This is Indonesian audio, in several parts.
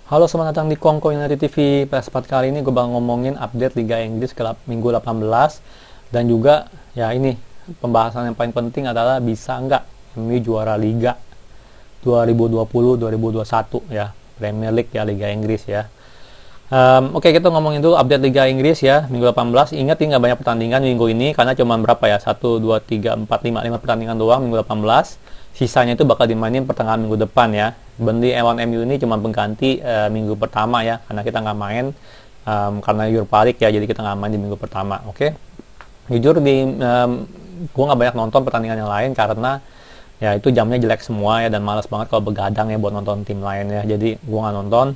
Halo, selamat datang di Kongko United TV. Pada kesempatan kali ini gue bakal ngomongin update Liga Inggris ke minggu 18. Dan juga, ya ini, pembahasan yang paling penting adalah bisa nggak MU juara Liga 2020-2021 ya. Premier League ya, Liga Inggris ya. Oke, kita ngomongin dulu update Liga Inggris ya, minggu 18. Ingat nggak banyak pertandingan minggu ini, karena cuma berapa ya, 1, 2, 3, 4, 5 pertandingan doang minggu 18. Sisanya itu bakal dimainin pertengahan minggu depan ya. Burnley lawan MU ini cuma pengganti minggu pertama ya, karena kita nggak main karena Europa League ya, jadi kita nggak main di minggu pertama. Oke. Jujur gue nggak banyak nonton pertandingan yang lain karena ya itu jamnya jelek semua ya, dan malas banget kalau begadang ya buat nonton tim lain ya, jadi gue nggak nonton.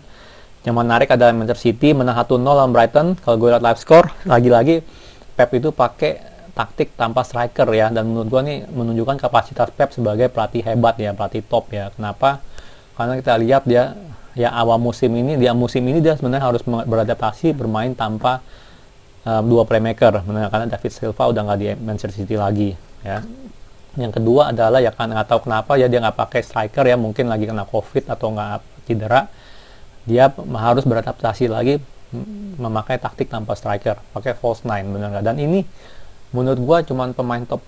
Yang menarik adalah Manchester City menang 1-0 lawan Brighton. Kalau gue lihat live score, lagi-lagi Pep itu pakai taktik tanpa striker ya, dan menurut gue nih menunjukkan kapasitas Pep sebagai pelatih hebat ya, pelatih top ya. Kenapa? Karena kita lihat dia ya awal musim ini dia sebenarnya harus beradaptasi bermain tanpa dua playmaker, karena David Silva udah nggak di Manchester City lagi ya. Yang kedua adalah ya kan nggak tahu kenapa ya dia nggak pakai striker ya, mungkin lagi kena COVID atau nggak cedera. Dia harus beradaptasi lagi memakai taktik tanpa striker, pakai false nine, benar nggak? Dan ini menurut gue cuman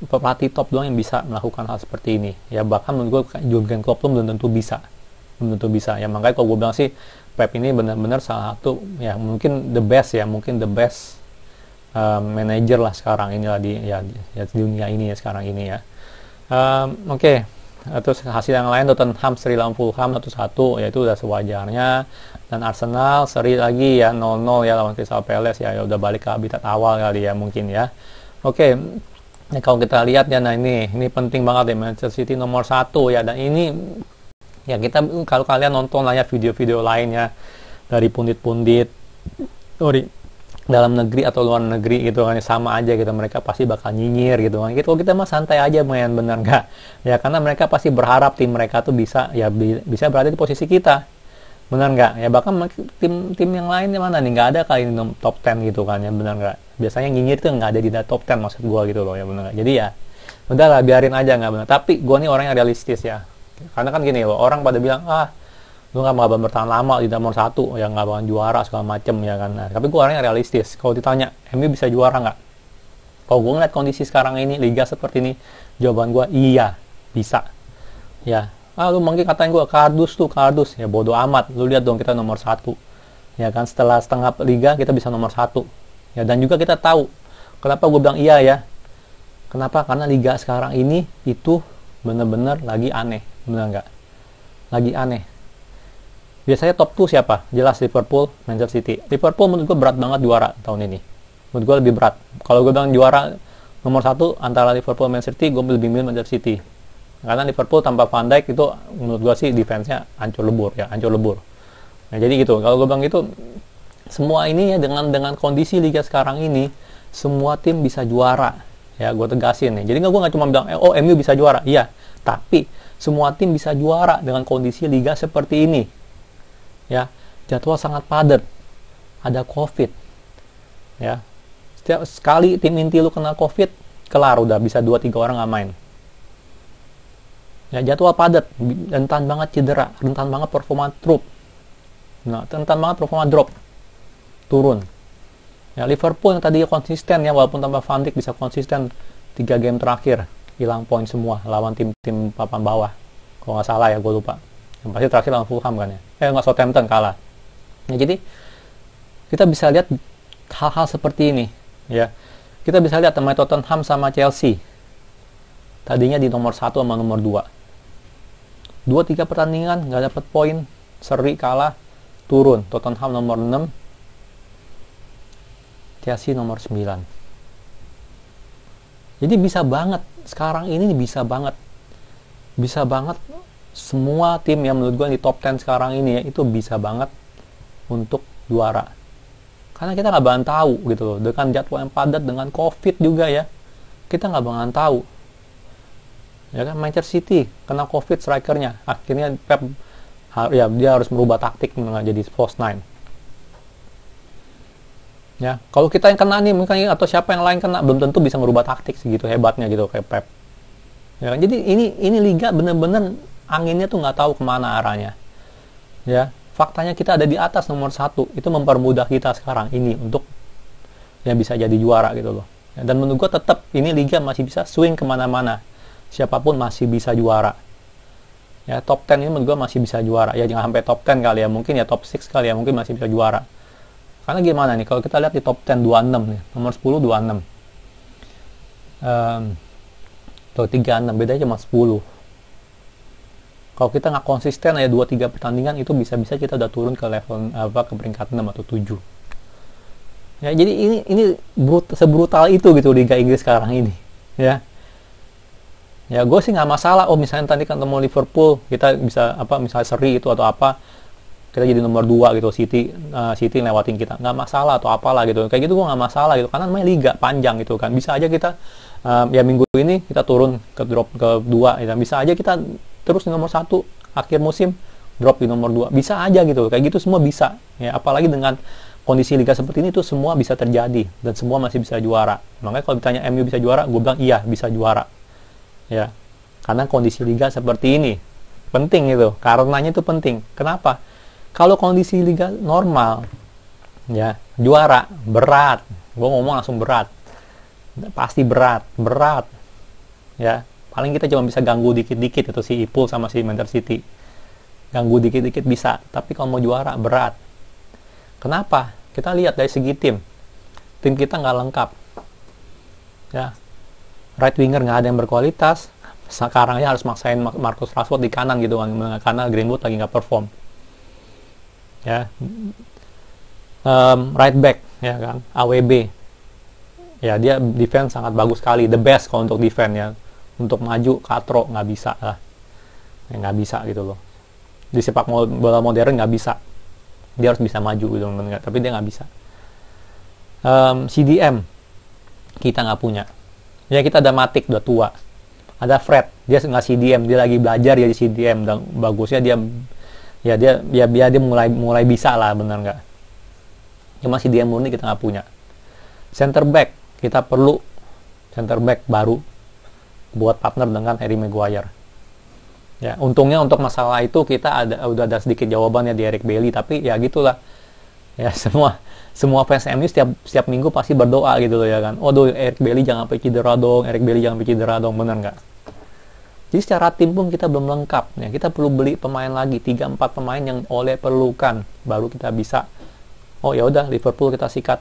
pelatih top doang yang bisa melakukan hal seperti ini ya. Bahkan menurut gue Jurgen Klopp belum tentu bisa ya. Makanya kalau gue bilang sih Pep ini benar-benar salah satu ya, mungkin the best manager lah sekarang ini lah di dunia ini ya sekarang ini ya. Oke. Terus hasil yang lain, Tottenham seri lawan Fulham 1-1 ya, itu udah sewajarnya. Dan Arsenal seri lagi ya 0-0 ya lawan Crystal Palace ya udah balik ke habitat awal kali ya mungkin ya. Oke. Nah, kalau kita lihat ya, nah ini penting banget ya, Manchester City nomor 1 ya. Dan ini ya, kita kalau kalian nonton lah ya video-video lainnya dari pundit-pundit dalam negeri atau luar negeri gitu kan, sama aja gitu, mereka pasti bakal nyinyir gitu kan. Gitu kita mah santai aja main, bener nggak ya, karena mereka pasti berharap tim mereka tuh bisa berada di posisi kita, bener nggak ya. Bahkan tim yang lain mana nih, nggak ada kali ini top 10 gitu kan ya, bener nggak. Biasanya nyinyir tuh nggak ada di top 10 maksud gua gitu loh ya, bener nggak. Jadi ya udahlah, biarin aja, nggak bener. Tapi gua nih orang yang realistis ya, karena kan gini loh, orang pada bilang lu nggak bakal bertahan lama di nomor 1 ya, nggak bakal juara segala macem ya kan. Nah, tapi gue orangnya realistis. Kalau ditanya MU bisa juara nggak, kalau gue ngeliat kondisi sekarang ini, liga seperti ini, jawaban gue iya, bisa ya. Lu mungkin katain gue kardus ya, bodoh amat. Lu lihat dong, kita nomor 1 ya kan, setelah setengah liga kita bisa nomor 1 ya. Dan juga kita tahu kenapa gue bilang iya ya, kenapa, karena liga sekarang ini itu bener-bener lagi aneh, bener nggak, lagi aneh. Biasanya top 2 siapa? Jelas Liverpool, Manchester City. Liverpool menurut gue berat banget juara tahun ini. Menurut gue lebih berat. Kalau gue bilang juara nomor 1 antara Liverpool dan Manchester City, gue lebih milih Manchester City. Karena Liverpool tanpa Van Dijk itu menurut gue sih defense-nya hancur lebur. Nah, jadi gitu. Kalau gue bilang gitu, semua ini ya, dengan kondisi liga sekarang ini, semua tim bisa juara. Ya, gue tegasin nih. Jadi gue nggak cuma bilang MU bisa juara. Iya, tapi semua tim bisa juara dengan kondisi liga seperti ini. Ya, jadwal sangat padat, ada COVID ya. Setiap sekali tim inti lu kena COVID, kelar, udah bisa 2-3 orang nggak main ya. Jadwal padat, rentan banget cedera, rentan banget performa drop, turun ya. Liverpool yang tadi konsisten ya, walaupun tanpa Van Dijk bisa konsisten 3 game terakhir, hilang poin semua lawan tim-tim papan bawah kalau nggak salah ya, gue lupa. Yang pasti terakhir lawan Fulham kan ya, nggak, Southampton kalah ya. Jadi kita bisa lihat hal-hal seperti ini ya. Kita bisa lihat teman Tottenham sama Chelsea, tadinya di nomor 1 sama nomor 2, 2-3 pertandingan nggak dapat poin, seri, kalah, turun. Tottenham nomor 6, Chelsea nomor 9. Jadi bisa banget sekarang ini, bisa banget semua tim yang menurut gue di top 10 sekarang ini ya, itu bisa banget untuk juara. Karena kita nggak bakalan tahu gitu loh, dengan jadwal yang padat, dengan COVID juga ya, kita nggak bakalan tahu ya kan. Manchester City kena COVID strikernya, akhirnya Pep ya dia harus merubah taktik menjadi false nine ya. Kalau kita yang kena nih mungkin, atau siapa yang lain kena, belum tentu bisa merubah taktik segitu hebatnya gitu kayak Pep ya kan. Jadi ini liga bener-bener anginnya tuh nggak tahu kemana arahnya ya. faktanya kita ada di atas nomor 1, itu mempermudah kita sekarang ini untuk yang bisa jadi juara gitu loh. Dan menurut gue tetap ini liga masih bisa swing kemana-mana, siapapun masih bisa juara. Ya, top 10 ini menurut gue masih bisa juara. Ya jangan sampai top 10 kali ya, mungkin ya top 6 kali ya, mungkin masih bisa juara. Karena gimana nih, kalau kita lihat di top 10 26 nih, nomor 10 26. Tuh 36, bedanya cuma 10. Kalau kita nggak konsisten ya 2-3 pertandingan, itu bisa-bisa kita udah turun ke level ke peringkat 6 atau 7. Ya, jadi ini sebrutal itu gitu Liga Inggris sekarang ini. Ya. Ya gue sih nggak masalah. Misalnya tadi kan ketemu Liverpool, kita bisa misalnya seri itu atau apa, kita jadi nomor 2 gitu, City lewatin kita, nggak masalah atau apalah gitu. Kayak gitu gue nggak masalah gitu, karena namanya liga panjang gitu kan. Bisa aja kita ya minggu ini kita turun ke drop ke 2 gitu. Bisa aja kita terus di nomor 1 akhir musim drop di nomor 2. Bisa aja gitu. Kayak gitu semua bisa. Ya apalagi dengan kondisi liga seperti ini tuh semua bisa terjadi dan semua masih bisa juara. Makanya kalau ditanya MU bisa juara, gue bilang iya bisa juara. Ya. Karena kondisi liga seperti ini penting itu. Karenanya itu penting. Kenapa? Kalau kondisi liga normal, ya juara berat. Gue ngomong langsung berat, pasti berat. Ya paling kita cuma bisa ganggu dikit-dikit itu si Ipul sama si Manchester City, ganggu dikit-dikit bisa. Tapi kalau mau juara berat. Kenapa? Kita lihat dari segi tim kita nggak lengkap. Ya right winger nggak ada yang berkualitas. Sekarang aja harus maksain Marcus Rashford di kanan gitu kan, karena Greenwood lagi nggak perform. Ya right back ya kan, AWB ya, dia defense sangat bagus sekali, the best kalau untuk defense ya. Untuk maju Katro nggak bisa lah ya, nggak bisa gitu loh, di sepak bola modern nggak bisa, dia harus bisa maju gitu, tapi dia nggak bisa. CDM kita nggak punya ya, kita ada Matic udah tua, ada Fred, dia nggak CDM, dia lagi belajar jadi CDM, dan bagusnya dia mulai bisa lah, benar nggak? Cuma si dia murni kita nggak punya. Center back kita perlu center back baru buat partner dengan Harry Maguire. Ya untungnya untuk masalah itu kita udah ada sedikit jawabannya di Eric Bailly, tapi ya gitulah. Ya semua fans MU setiap minggu pasti berdoa gitu loh ya kan. Waduh Eric Bailly jangan sampai cedera dong, benar nggak? Jadi secara tim pun kita belum lengkap. Ya, kita perlu beli pemain lagi, 3-4 pemain yang Ole perlukan, baru kita bisa. Oh ya udah, Liverpool kita sikat,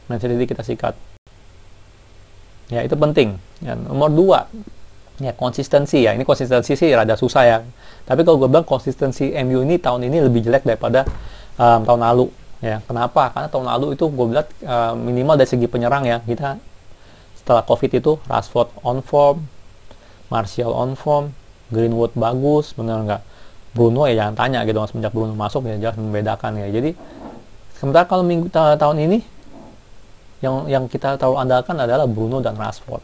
Manchester City kita sikat. Ya itu penting. Ya, nomor 2, ya konsistensi ya. Ini konsistensi sih rada susah ya. Tapi kalau gue bilang konsistensi MU ini tahun ini lebih jelek daripada tahun lalu. Ya kenapa? Karena tahun lalu itu gue bilang minimal dari segi penyerang ya, kita setelah COVID itu Rashford on form, Martial on form, Greenwood bagus, benar nggak? Bruno ya jangan tanya gitu, semenjak Bruno masuk ya jelas membedakan ya. Jadi sementara kalau tahun ini yang kita tahu andalkan adalah Bruno dan Rashford.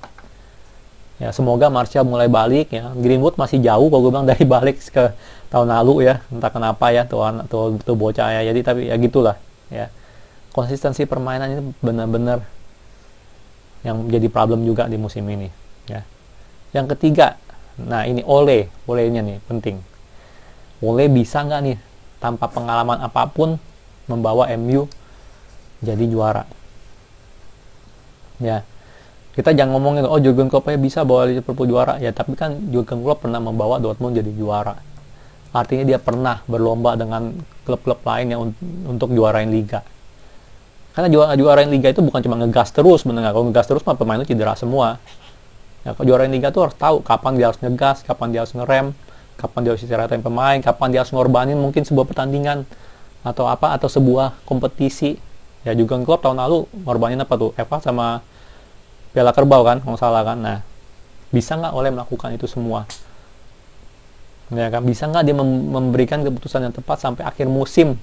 Ya semoga Martial mulai balik ya. Greenwood masih jauh kalau gue bilang dari balik ke tahun lalu ya, entah kenapa ya tuh bocah ya. Jadi tapi ya gitulah ya. Konsistensi permainan ini benar-benar yang jadi problem juga di musim ini ya. Yang ketiga, nah ini Olenya nih penting. Ole bisa nggak nih tanpa pengalaman apapun membawa MU jadi juara? Ya, kita jangan ngomongin Jurgen Klopp bisa bawa Liverpool juara ya, tapi kan Jurgen Klopp pernah membawa Dortmund jadi juara. Artinya dia pernah berlomba dengan klub-klub lain yang untuk juarain liga. Karena juarain liga itu bukan cuma ngegas terus, benar nggak? Kalau ngegas terus mah pemain itu cedera semua. Ya, kalau juarain liga tuh harus tahu kapan dia harus ngegas, kapan dia harus ngerem, kapan dia harus istirahatin pemain, kapan dia harus ngorbanin mungkin sebuah pertandingan atau sebuah kompetisi. Ya Jurgen Klopp tahun lalu ngorbanin apa tuh? FA sama Piala Kerbau kan, kalau salah kan. Nah, bisa nggak Ole melakukan itu semua? Ya kan, bisa nggak dia memberikan keputusan yang tepat sampai akhir musim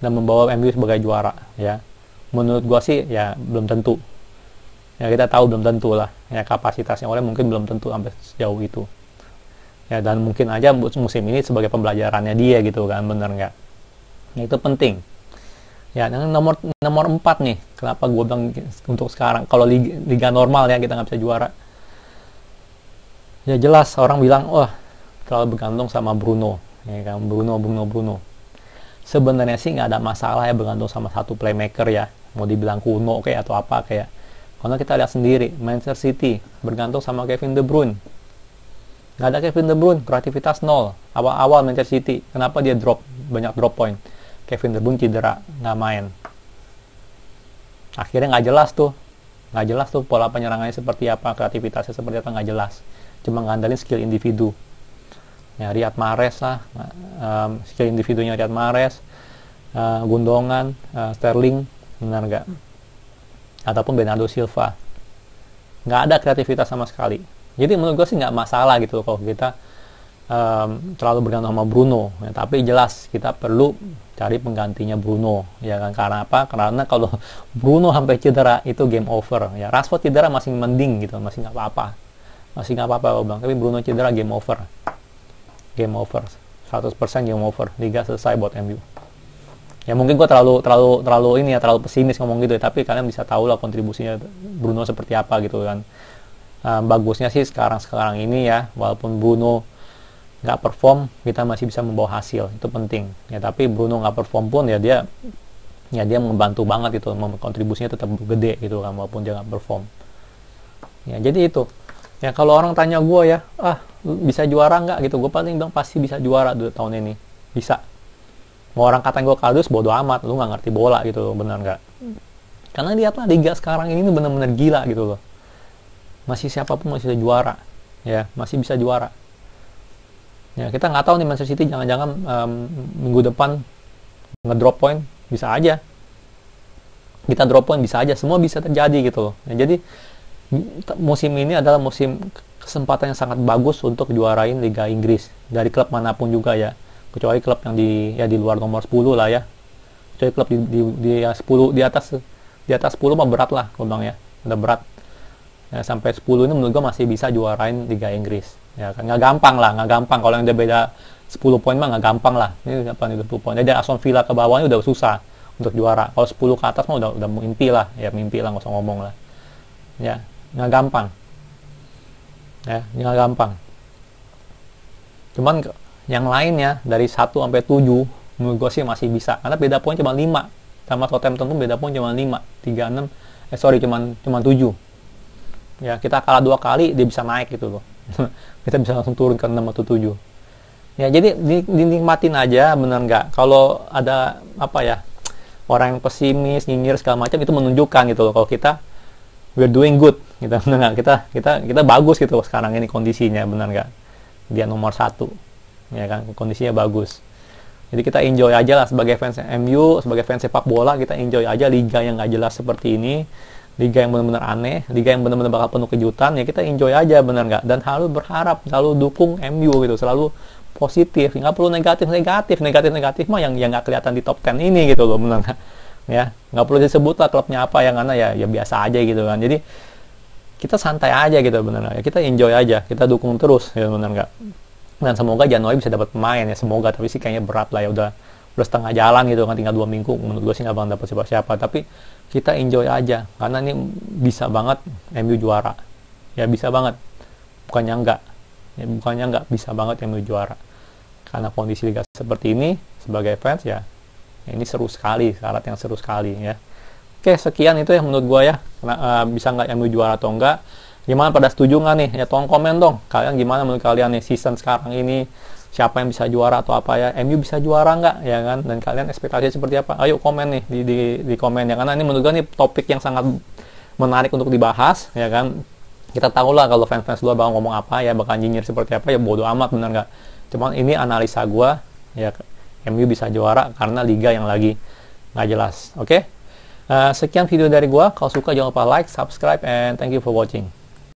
dan membawa MU sebagai juara? Ya, menurut gua sih ya belum tentu. Ya kita tahu belum tentu lah, ya kapasitasnya Ole mungkin belum tentu sampai sejauh itu. Ya dan mungkin aja musim ini sebagai pembelajarannya dia gitu kan, bener nggak? Ya, itu penting. Ya yang nomor 4 nih, kenapa gue bilang untuk sekarang kalau liga normal ya kita nggak bisa juara. Ya jelas orang bilang terlalu bergantung sama Bruno. ya kan, Bruno. Sebenarnya sih nggak ada masalah ya bergantung sama satu playmaker ya, mau dibilang kuno kayak atau apa kayak. Karena kita lihat sendiri, Manchester City bergantung sama Kevin De Bruyne. Nggak ada Kevin De Bruyne, kreativitas nol. Awal-awal Manchester City, kenapa dia banyak drop point? Kevin De Bruyne cedera, nggak main. Akhirnya nggak jelas tuh pola penyerangannya seperti apa, kreativitasnya seperti apa, nggak jelas. Cuma ngandalin skill individu. Ya, Riyad Mahrez lah, skill individunya Riyad Mahrez, Gundogan, Sterling, benar nggak? Ataupun Bernardo Silva. Nggak ada kreativitas sama sekali. Jadi menurut gue sih nggak masalah gitu kalau kita terlalu bergantung sama Bruno. Ya, tapi jelas kita perlu cari penggantinya Bruno. Ya kan, karena apa? Karena kalau Bruno sampai cedera itu game over. Ya, Rashford cedera masih mending gitu, masih nggak apa-apa. Bang. Tapi Bruno cedera game over. 100% game over. Liga selesai buat MU. Ya mungkin gue terlalu pesimis ngomong gitu ya, tapi kalian bisa tahu lah kontribusinya Bruno seperti apa gitu kan. Bagusnya sih sekarang ini ya, walaupun Bruno nggak perform, kita masih bisa membawa hasil, itu penting ya. Tapi Bruno nggak perform pun ya dia membantu banget itu, kontribusinya tetap gede gitu kan, walaupun dia nggak perform ya. Jadi itu ya, kalau orang tanya gue ya, bisa juara nggak gitu, gue paling bilang pasti bisa juara tahun ini, bisa. Mau orang kata gue kardus, bodo amat, lu nggak ngerti bola gitu loh, benar nggak? Karena lihatlah liga sekarang ini benar-benar gila gitu loh. Masih siapapun masih bisa juara, ya masih bisa juara. Ya kita nggak tahu nih Manchester City jangan-jangan minggu depan ngedrop point, bisa aja. Kita drop point bisa aja, semua bisa terjadi gitu loh. Ya, jadi musim ini adalah musim kesempatan yang sangat bagus untuk juarain Liga Inggris dari klub manapun juga ya. Kecuali klub yang di luar nomor 10 lah ya. Kecuali klub di 10 di atas 10 mah berat lah, bang ya. Udah berat. Ya, sampai 10 ini menurut gue masih bisa juarain Liga Inggris. Ya kan nggak gampang kalau yang udah beda 10 poin mah nggak gampang lah. Ini apa nih 10 poin. Jadi Aston Villa ke bawahnya udah susah untuk juara. Kalau 10 ke atas mah udah mimpi lah, nggak usah ngomong lah. Ya, nggak gampang. Cuman yang lainnya dari 1 sampai 7 menurut gue sih masih bisa, karena beda poin cuma 5. Sama Southampton pun beda poin cuma 5, 3-6, cuma 7. Ya, kita kalah 2 kali dia bisa naik gitu loh. Kita bisa langsung turun ke 6 atau 7. Ya, jadi dinikmatin aja, bener nggak? Kalau ada orang yang pesimis, nyinyir segala macam, itu menunjukkan gitu loh kalau kita we're doing good gitu, bener nggak? Kita bagus gitu loh sekarang ini kondisinya, bener nggak? Dia nomor 1. Ya kan, kondisinya bagus. Jadi kita enjoy aja lah sebagai fans MU, sebagai fans sepak bola, kita enjoy aja liga yang nggak jelas seperti ini, liga yang benar-benar aneh, liga yang benar-benar bakal penuh kejutan, ya kita enjoy aja, benar nggak? Dan selalu berharap, selalu dukung MU gitu, selalu positif, nggak perlu negatif mah yang nggak kelihatan di top 10 ini gitu loh, benar nggak? Ya, nggak perlu disebut lah klubnya apa, yang mana ya biasa aja gitu kan. Jadi kita santai aja gitu, benar nggak? Ya, kita enjoy aja, kita dukung terus, ya benar nggak? Dan semoga Januari bisa dapat pemain ya, semoga. Tapi sih kayaknya berat lah ya, udah setengah jalan gitu kan, tinggal 2 minggu. Menurut gue sih nggak bakal dapat siapa-siapa, tapi kita enjoy aja karena ini bisa banget MU juara ya, bisa banget, bukannya enggak bisa banget MU juara karena kondisi liga seperti ini. Sebagai fans ya ini seru sekali, syarat yang seru sekali ya. Oke, sekian itu ya menurut gue ya, bisa nggak MU juara atau enggak. Gimana, pada setuju nggak nih? Ya tolong komen dong. Kalian gimana menurut kalian nih season sekarang ini? Siapa yang bisa juara atau apa ya? MU bisa juara nggak? Ya kan? Dan kalian ekspektasi seperti apa? Ayo komen nih di komen ya. Karena ini menurut gue nih topik yang sangat menarik untuk dibahas. Ya kan? Kita tahu lah kalau fans-fans luar bakal ngomong apa ya, bakal nyinyir seperti apa ya, bodo amat, bener nggak? Cuman ini analisa gue ya, MU bisa juara karena liga yang lagi nggak jelas. Oke? Sekian video dari gue. Kalau suka jangan lupa like, subscribe, and thank you for watching.